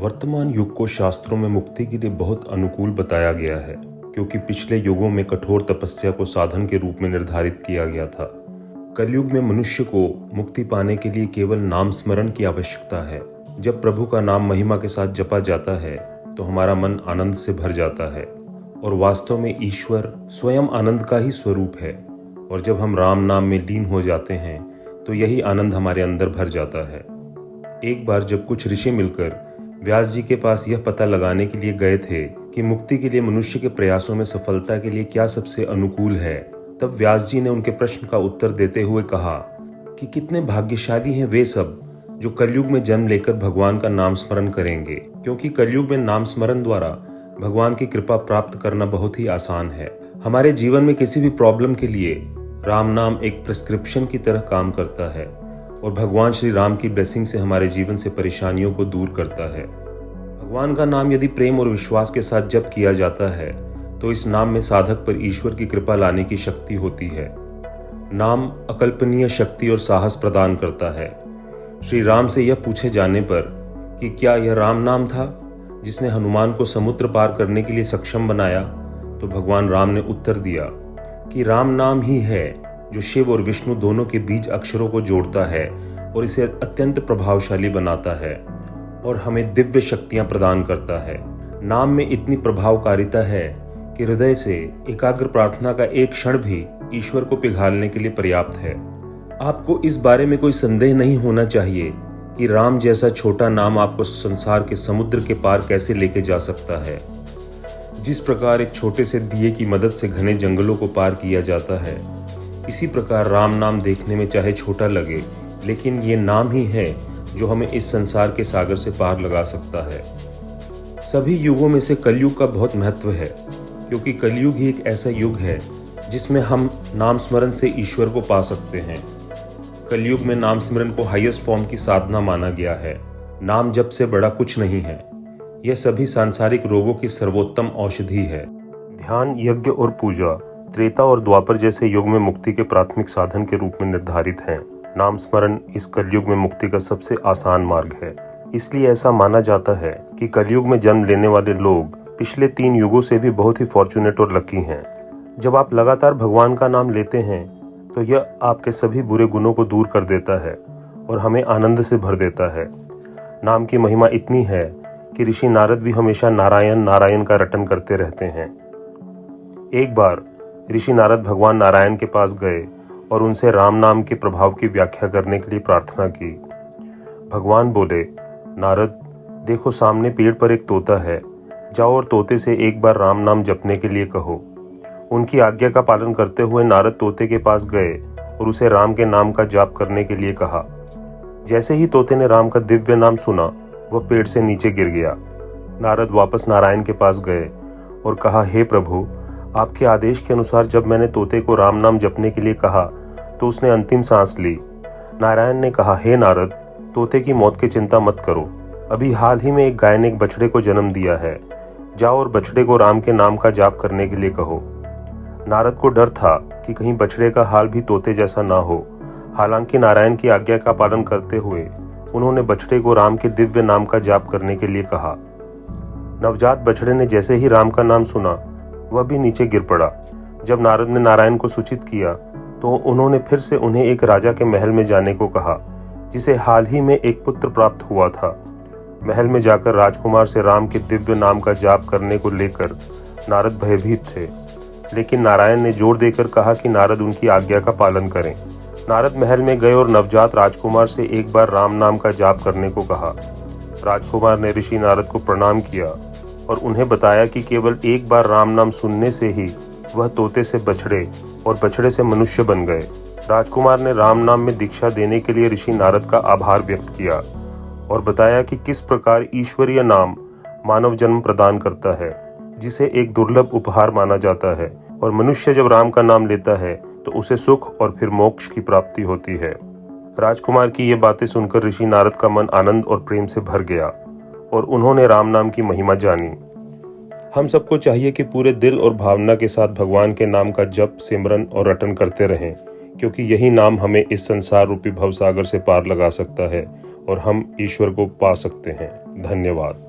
वर्तमान युग को शास्त्रों में मुक्ति के लिए बहुत अनुकूल बताया गया है, क्योंकि पिछले युगों में कठोर तपस्या को साधन के रूप में निर्धारित किया गया था। कलयुग में मनुष्य को मुक्ति पाने के लिए केवल नाम स्मरण की आवश्यकता है। जब प्रभु का नाम महिमा के साथ जपा जाता है तो हमारा मन आनंद से भर जाता है, और वास्तव में ईश्वर स्वयं आनंद का ही स्वरूप है। और जब हम राम नाम में लीन हो जाते हैं तो यही आनंद हमारे अंदर भर जाता है। एक बार जब कुछ ऋषि मिलकर व्यास जी के पास यह पता लगाने के लिए गए थे कि मुक्ति के लिए मनुष्य के प्रयासों में सफलता के लिए क्या सबसे अनुकूल है, तब व्यास जी ने उनके प्रश्न का उत्तर देते हुए कहा कि कितने भाग्यशाली हैं वे सब जो कलयुग में जन्म लेकर भगवान का नाम स्मरण करेंगे, क्योंकि कलयुग में नाम स्मरण द्वारा भगवान की कृपा प्राप्त करना बहुत ही आसान है। हमारे जीवन में किसी भी प्रॉब्लम के लिए राम नाम एक प्रिस्क्रिप्शन की तरह काम करता है, और भगवान श्री राम की ब्लेसिंग से हमारे जीवन से परेशानियों को दूर करता है। भगवान का नाम यदि प्रेम और विश्वास के साथ जप किया जाता है तो इस नाम में साधक पर ईश्वर की कृपा लाने की शक्ति होती है। नाम अकल्पनीय शक्ति और साहस प्रदान करता है। श्री राम से यह पूछे जाने पर कि क्या यह राम नाम था जिसने हनुमान को समुद्र पार करने के लिए सक्षम बनाया, तो भगवान राम ने उत्तर दिया कि राम नाम ही है जो शिव और विष्णु दोनों के बीच अक्षरों को जोड़ता है और इसे अत्यंत प्रभावशाली बनाता है और हमें दिव्य शक्तियां प्रदान करता है। नाम में इतनी प्रभावकारिता है कि हृदय से एकाग्र प्रार्थना का एक क्षण भी ईश्वर को पिघालने के लिए पर्याप्त है। आपको इस बारे में कोई संदेह नहीं होना चाहिए कि राम जैसा छोटा नाम आपको संसार के समुद्र के पार कैसे लेके जा सकता है। जिस प्रकार एक छोटे से दिए की मदद से घने जंगलों को पार किया जाता है, इसी प्रकार राम नाम देखने में चाहे छोटा लगे, लेकिन ये नाम ही है जो हमें इस संसार के सागर से पार लगा सकता है। सभी युगों में से कलयुग का बहुत महत्व है, क्योंकि कलयुग ही एक ऐसा युग है जिसमें हम नाम स्मरण से ईश्वर को पा सकते हैं। कलयुग में नाम स्मरण को हाईएस्ट फॉर्म की साधना माना गया है। नाम जप से बड़ा कुछ नहीं है। यह सभी सांसारिक रोगों की सर्वोत्तम औषधि है। ध्यान, यज्ञ और पूजा त्रेता और द्वापर जैसे युग में मुक्ति के प्राथमिक साधन के रूप में निर्धारित हैं। नाम स्मरण इस कलयुग में मुक्ति का सबसे आसान मार्ग है। इसलिए ऐसा माना जाता है कि कलयुग में जन्म लेने वाले लोग पिछले 3 युगों से भी बहुत ही फॉर्चुनेट और लकी हैं। जब आप लगातार भगवान का नाम लेते हैं तो यह आपके सभी बुरे गुणों को दूर कर देता है और हमें आनंद से भर देता है। नाम की महिमा इतनी है कि ऋषि नारद भी हमेशा नारायण नारायण का रटन करते रहते हैं। एक बार ऋषि नारद भगवान नारायण के पास गए और उनसे राम नाम के प्रभाव की व्याख्या करने के लिए प्रार्थना की। भगवान बोले, नारद, देखो सामने पेड़ पर एक तोता है, जाओ और तोते से एक बार राम नाम जपने के लिए कहो। उनकी आज्ञा का पालन करते हुए नारद तोते के पास गए और उसे राम के नाम का जाप करने के लिए कहा। जैसे ही तोते ने राम का दिव्य नाम सुना, वह पेड़ से नीचे गिर गया। नारद वापस नारायण के पास गए और कहा, हे प्रभु, आपके आदेश के अनुसार जब मैंने तोते को राम नाम जपने के लिए कहा तो उसने अंतिम सांस ली। नारायण ने कहा, हे नारद, तोते की मौत की चिंता मत करो। अभी हाल ही में एक गाय ने एक बछड़े को जन्म दिया है। जाओ और बछड़े को राम के नाम का जाप करने के लिए कहो। नारद को डर था कि कहीं बछड़े का हाल भी तोते जैसा ना हो। हालांकि नारायण की आज्ञा का पालन करते हुए उन्होंने बछड़े को राम के दिव्य नाम का जाप करने के लिए कहा। नवजात बछड़े ने जैसे ही राम का नाम सुना, वह भी नीचे गिर पड़ा। जब नारद ने नारायण को सूचित किया तो उन्होंने फिर से उन्हें एक राजा के महल में जाने को कहा, जिसे हाल ही में एक पुत्र प्राप्त हुआ था। महल में जाकर राजकुमार से राम के दिव्य नाम का जाप करने को लेकर नारद भयभीत थे, लेकिन नारायण ने जोर देकर कहा कि नारद उनकी आज्ञा का पालन करें। नारद महल में गए और नवजात राजकुमार से एक बार राम नाम का जाप करने को कहा। राजकुमार ने ऋषि नारद को प्रणाम किया और उन्हें बताया कि केवल एक बार राम नाम सुनने से ही वह तोते से बछड़े और बछड़े से मनुष्य बन गए। राजकुमार ने राम नाम में दीक्षा देने के लिए ऋषि नारद का आभार व्यक्त किया और बताया कि किस प्रकार ईश्वरीय नाम मानव जन्म प्रदान करता है, जिसे एक दुर्लभ उपहार माना जाता है, और मनुष्य जब राम का नाम लेता है तो उसे सुख और फिर मोक्ष की प्राप्ति होती है। राजकुमार की ये बातें सुनकर ऋषि नारद का मन आनंद और प्रेम से भर गया और उन्होंने राम नाम की महिमा जानी। हम सबको चाहिए कि पूरे दिल और भावना के साथ भगवान के नाम का जप, सिमरन और रटन करते रहें, क्योंकि यही नाम हमें इस संसार रूपी भवसागर से पार लगा सकता है और हम ईश्वर को पा सकते हैं। धन्यवाद।